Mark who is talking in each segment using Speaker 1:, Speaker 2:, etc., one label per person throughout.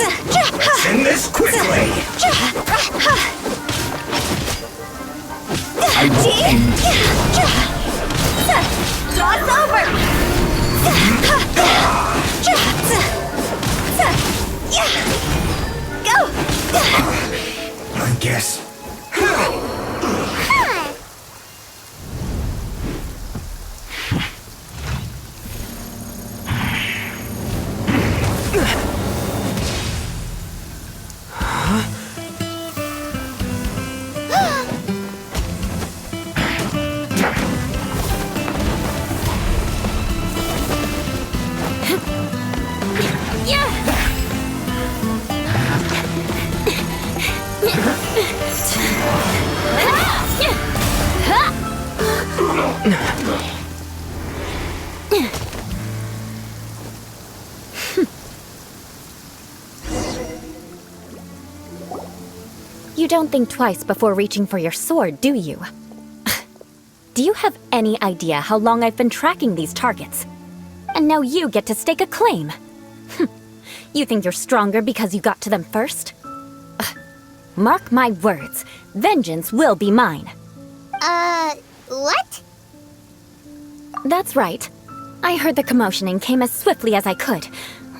Speaker 1: Let's end this quickly! I will end you.
Speaker 2: Draw's over! Go!
Speaker 1: I guess.
Speaker 3: You don't think twice before reaching for your sword, do you? Do you have any idea how long I've been tracking these targets? And now you get to stake a claim. You think you're stronger because you got to them first? Mark my words, vengeance will be mine.
Speaker 2: What?
Speaker 3: That's right. I heard the commotion and came as swiftly as I could,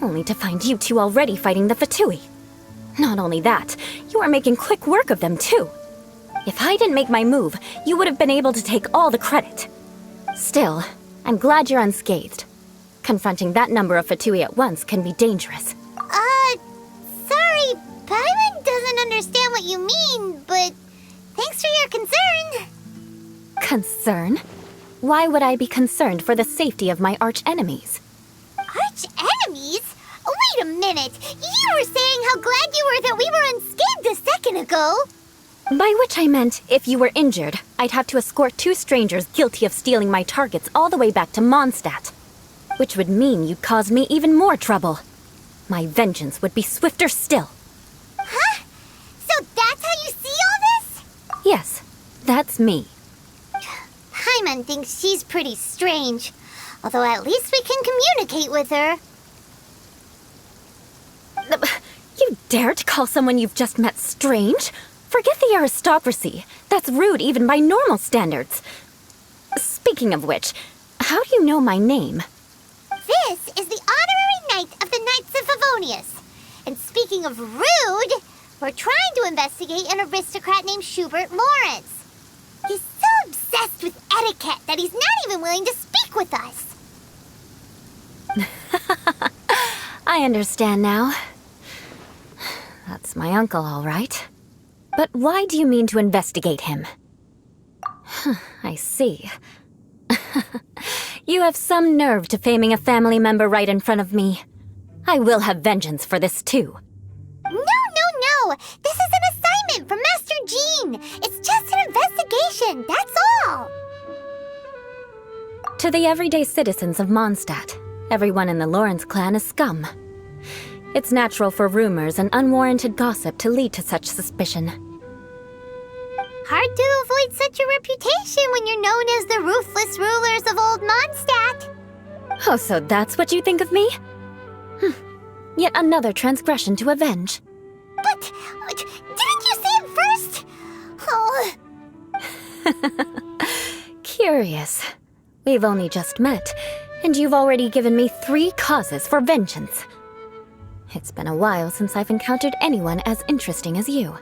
Speaker 3: only to find you two already fighting the Fatui. Not only that, you are making quick work of them too. If I didn't make my move, you would have been able to take all the credit. Still, I'm glad you're unscathed. Confronting that number of Fatui at once can be dangerous.
Speaker 2: Sorry, Paimon doesn't understand what you mean, but thanks for your concern.
Speaker 3: Concern? Why would I be concerned for the safety of my arch-enemies?
Speaker 2: Arch-enemies? Wait a minute! You were saying how glad you were that we were unscathed a second ago!
Speaker 3: By which I meant, if you were injured, I'd have to escort two strangers guilty of stealing my targets all the way back to Mondstadt. Which would mean you'd cause me even more trouble. My vengeance would be swifter still.
Speaker 2: Huh? So that's how you see all this?
Speaker 3: Yes, that's me.
Speaker 2: Paimon thinks she's pretty strange. Although at least we can communicate with her.
Speaker 3: You dare to call someone you've just met strange? Forget the aristocracy. That's rude even by normal standards. Speaking of which, how do you know my name?
Speaker 2: This is the honorary knight of the Knights of Favonius. And speaking of rude, we're trying to investigate an aristocrat named Schubert Lawrence. He's so obsessed with etiquette that he's not even willing to speak with us.
Speaker 3: I understand now. That's my uncle, all right. But why do you mean to investigate him? I see. You have some nerve to faming a family member right in front of me. I will have vengeance for this too.
Speaker 2: No! This is an assignment from Master Jean! It's just an investigation, that's all!
Speaker 3: To the everyday citizens of Mondstadt, everyone in the Lawrence clan is scum. It's natural for rumors and unwarranted gossip to lead to such suspicion.
Speaker 2: Hard to avoid such a reputation when you're known as the ruthless rulers of Old Mondstadt.
Speaker 3: Oh, so that's what you think of me? Yet another transgression to avenge.
Speaker 2: But didn't you say it first? Oh.
Speaker 3: Curious. We've only just met, and you've already given me 3 causes for vengeance. It's been a while since I've encountered anyone as interesting as you.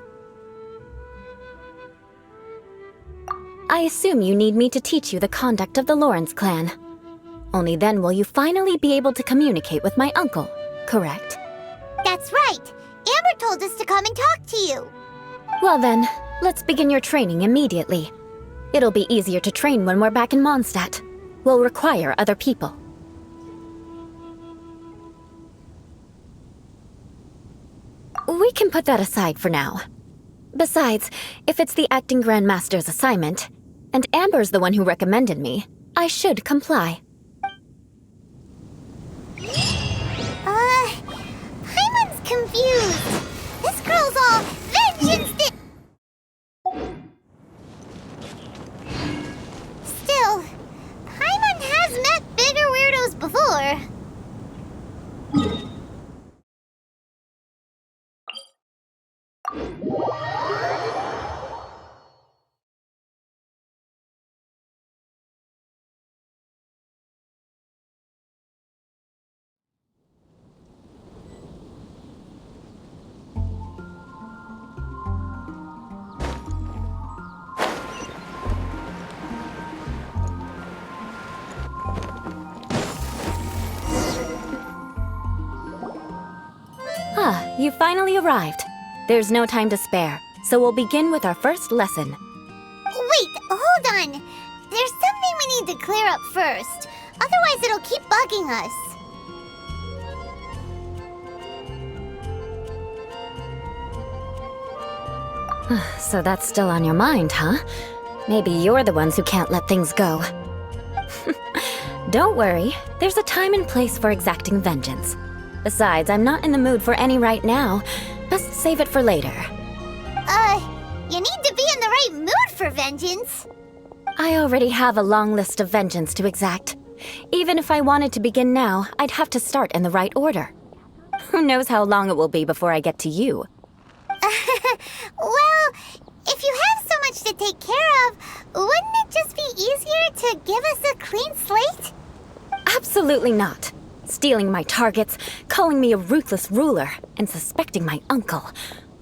Speaker 3: I assume you need me to teach you the conduct of the Lawrence clan. Only then will you finally be able to communicate with my uncle, correct?
Speaker 2: That's right. Amber told us to come and talk to you.
Speaker 3: Well then, let's begin your training immediately. It'll be easier to train when we're back in Mondstadt. We'll require other people. We can put that aside for now. Besides, if it's the acting Grandmaster's assignment, and Amber's the one who recommended me, I should comply.
Speaker 2: Paimon's confused. This girl's all vengeance. Still, Paimon has met bigger weirdos before.
Speaker 3: Ah, you finally arrived. There's no time to spare, so we'll begin with our first lesson.
Speaker 2: Wait, hold on. There's something we need to clear up first. Otherwise, it'll keep bugging us.
Speaker 3: So that's still on your mind, huh? Maybe you're the ones who can't let things go. Don't worry, there's a time and place for exacting vengeance. Besides, I'm not in the mood for any right now. Best save it for later.
Speaker 2: You need to be in the right mood for vengeance.
Speaker 3: I already have a long list of vengeance to exact. Even if I wanted to begin now, I'd have to start in the right order. Who knows how long it will be before I get to you?
Speaker 2: Well, if you have so much to take care of, wouldn't it just be easier to give us a clean slate?
Speaker 3: Absolutely not. Stealing my targets, calling me a ruthless ruler, and suspecting my uncle.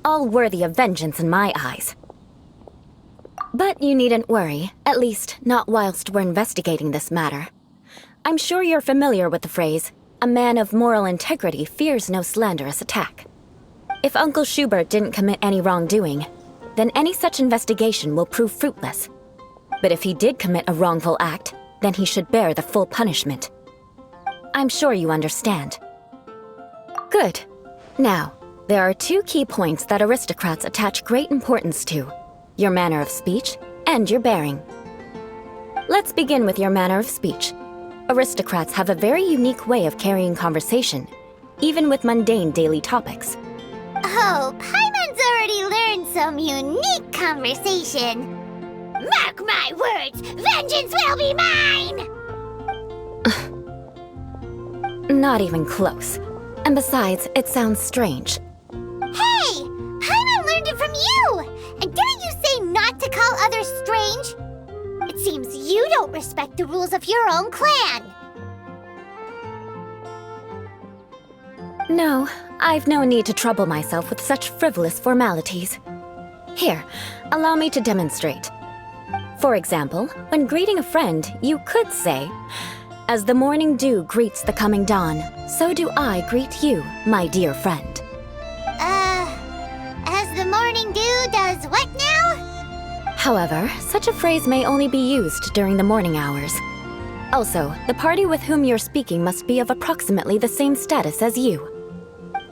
Speaker 3: All worthy of vengeance in my eyes. But you needn't worry, at least not whilst we're investigating this matter. I'm sure you're familiar with the phrase, a man of moral integrity fears no slanderous attack. If Uncle Schubert didn't commit any wrongdoing, then any such investigation will prove fruitless. But if he did commit a wrongful act, then he should bear the full punishment. I'm sure you understand. Good. Now, there are two key points that aristocrats attach great importance to: your manner of speech and your bearing. Let's begin with your manner of speech. Aristocrats have a very unique way of carrying conversation, even with mundane daily topics.
Speaker 2: Oh, Paimon's already learned some unique conversation. Mark my words, vengeance will be mine!
Speaker 3: Not even close. And besides, it sounds strange.
Speaker 2: Hey! Paimon learned it from you! And didn't you say not to call others strange? It seems you don't respect the rules of your own clan.
Speaker 3: No, I've no need to trouble myself with such frivolous formalities. Here, allow me to demonstrate. For example, when greeting a friend, you could say, "As the morning dew greets the coming dawn, so do I greet you, my dear friend."
Speaker 2: As the morning dew does what now?
Speaker 3: However, such a phrase may only be used during the morning hours. Also, the party with whom you're speaking must be of approximately the same status as you.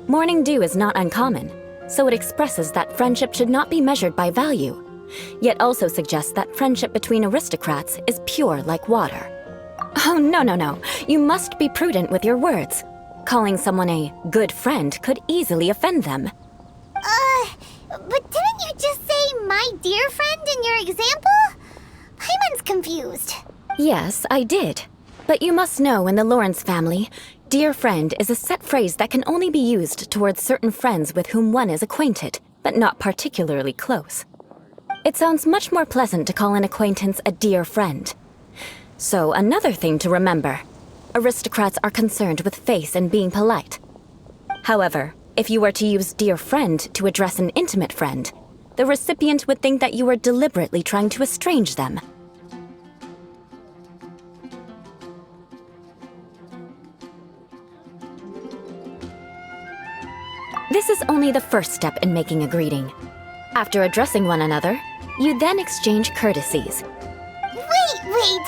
Speaker 3: Morning dew is not uncommon, so it expresses that friendship should not be measured by value, yet also suggests that friendship between aristocrats is pure like water. Oh, no. You must be prudent with your words. Calling someone a good friend could easily offend them.
Speaker 2: But didn't you just say my dear friend in your example? Paimon's confused.
Speaker 3: Yes, I did. But you must know in the Lawrence family, dear friend is a set phrase that can only be used towards certain friends with whom one is acquainted, but not particularly close. It sounds much more pleasant to call an acquaintance a dear friend. So, another thing to remember. Aristocrats are concerned with face and being polite. However, if you were to use dear friend to address an intimate friend, the recipient would think that you were deliberately trying to estrange them. This is only the first step in making a greeting. After addressing one another, you then exchange courtesies.
Speaker 2: Wait!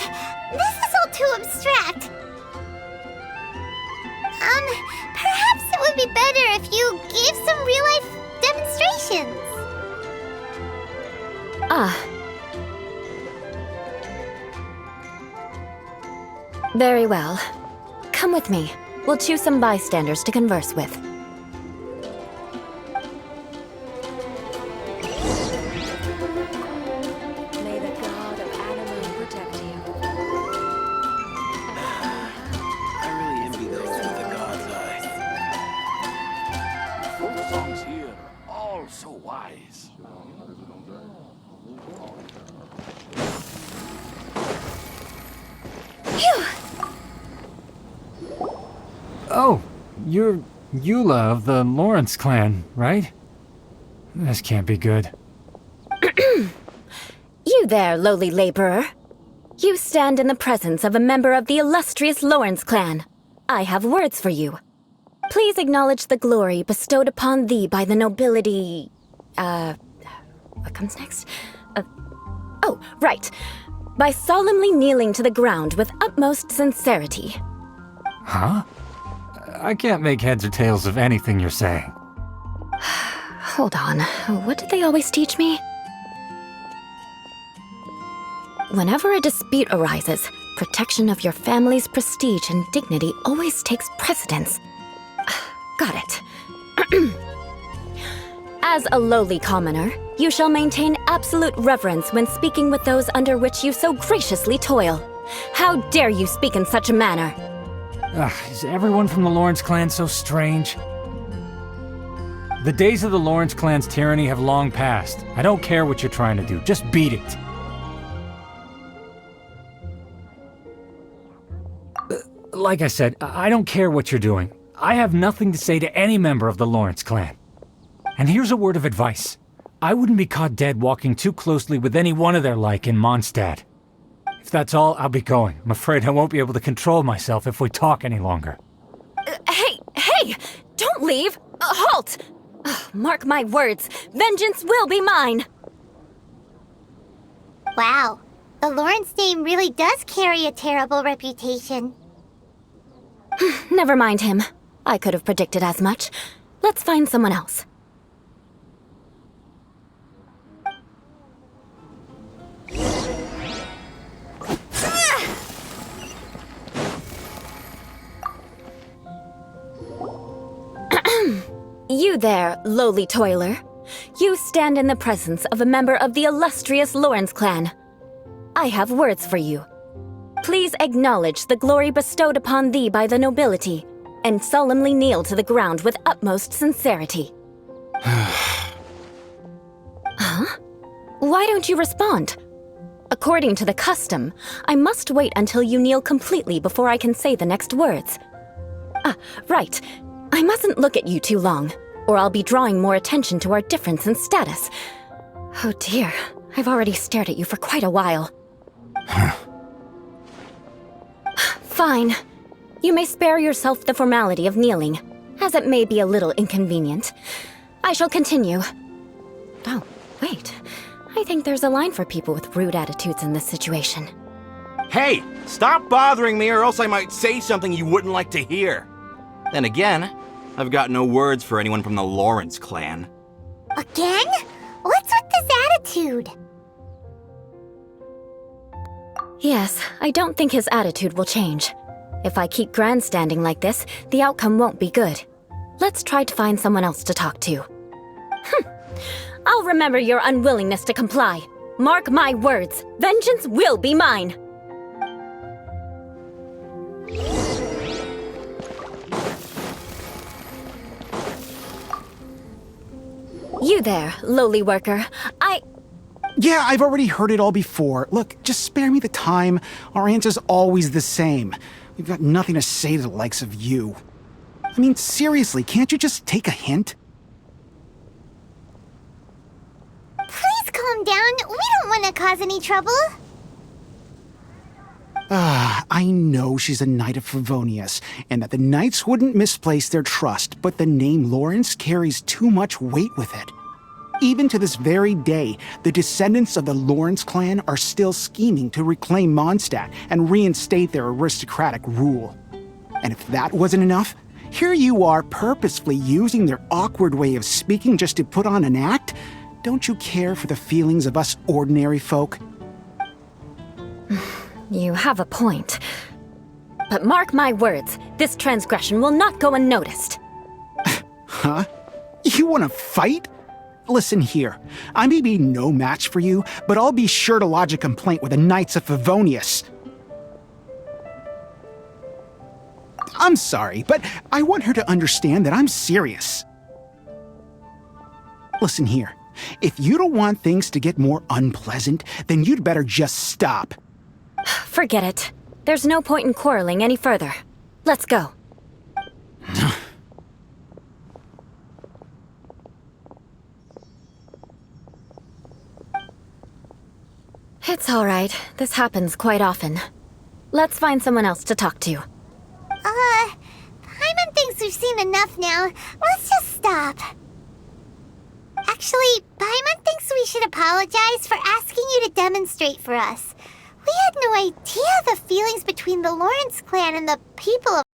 Speaker 2: This is all too abstract. Perhaps it would be better if you gave some real-life demonstrations.
Speaker 3: Very well. Come with me. We'll choose some bystanders to converse with.
Speaker 4: May the god of anime protect you.
Speaker 5: I really envy those with the god's eyes.
Speaker 6: Folk songs here are all
Speaker 5: so wise.
Speaker 6: Oh, you're Eula of the Lawrence clan, right? This can't be good.
Speaker 3: You there, lowly laborer. You stand in the presence of a member of the illustrious Lawrence clan. I have words for you. Please acknowledge the glory bestowed upon thee by the nobility... what comes next? Oh, right. By solemnly kneeling to the ground with utmost sincerity.
Speaker 6: Huh? I can't make heads or tails of anything you're saying.
Speaker 3: Hold on. What did they always teach me? Whenever a dispute arises, protection of your family's prestige and dignity always takes precedence. Got it. As a lowly commoner, you shall maintain absolute reverence when speaking with those under which you so graciously toil. How dare you speak in such a manner?
Speaker 6: Is everyone from the Lawrence clan so strange? The days of the Lawrence clan's tyranny have long passed. I don't care what you're trying to do, just beat it. Like I said, I don't care what you're doing. I have nothing to say to any member of the Lawrence clan. And here's a word of advice. I wouldn't be caught dead walking too closely with any one of their like in Mondstadt. If that's all, I'll be going. I'm afraid I won't be able to control myself if we talk any longer.
Speaker 3: Hey! Don't leave! Halt! Mark my words, vengeance will be mine!
Speaker 2: Wow, the Lawrence name really does carry a terrible reputation.
Speaker 3: Never mind him. I could have predicted as much. Let's find someone else. You there, lowly toiler. You stand in the presence of a member of the illustrious Lawrence clan. I have words for you. Please acknowledge the glory bestowed upon thee by the nobility, and solemnly kneel to the ground with utmost sincerity. Huh? Why don't you respond? According to the custom, I must wait until you kneel completely before I can say the next words. Right. I mustn't look at you too long, or I'll be drawing more attention to our difference in status. Oh dear, I've already stared at you for quite a while. Fine. You may spare yourself the formality of kneeling, as it may be a little inconvenient. I shall continue. Oh, wait. I think there's a line for people with rude attitudes in this situation.
Speaker 7: Hey, stop bothering me or else I might say something you wouldn't like to hear. Then again, I've got no words for anyone from the Lawrence clan.
Speaker 2: Again? What's with this attitude?
Speaker 3: Yes, I don't think his attitude will change. If I keep grandstanding like this, the outcome won't be good. Let's try to find someone else to talk to. I'll remember your unwillingness to comply. Mark my words, vengeance will be mine. You there, lowly worker.
Speaker 8: Yeah, I've already heard it all before. Look, just spare me the time. Our answer's always the same. We've got nothing to say to the likes of you. I mean, seriously, can't you just take a hint?
Speaker 2: Please calm down. We don't want to cause any trouble.
Speaker 8: I know she's a knight of Favonius, and that the knights wouldn't misplace their trust, but the name Lawrence carries too much weight with it. Even to this very day, the descendants of the Lawrence clan are still scheming to reclaim Mondstadt and reinstate their aristocratic rule. And if that wasn't enough, here you are purposefully using their awkward way of speaking just to put on an act? Don't you care for the feelings of us ordinary folk?
Speaker 3: You have a point. But mark my words, this transgression will not go unnoticed.
Speaker 8: Huh? You want to fight? Listen here, I may be no match for you, but I'll be sure to lodge a complaint with the Knights of Favonius. I'm sorry, but I want her to understand that I'm serious. Listen here. If you don't want things to get more unpleasant, then you'd better just stop.
Speaker 3: Forget it. There's no point in quarreling any further. Let's go. It's all right. This happens quite often. Let's find someone else to talk to.
Speaker 2: Paimon thinks we've seen enough now. Let's just stop. Actually, Paimon thinks we should apologize for asking you to demonstrate for us. We had no idea the feelings between the Lawrence clan and the people of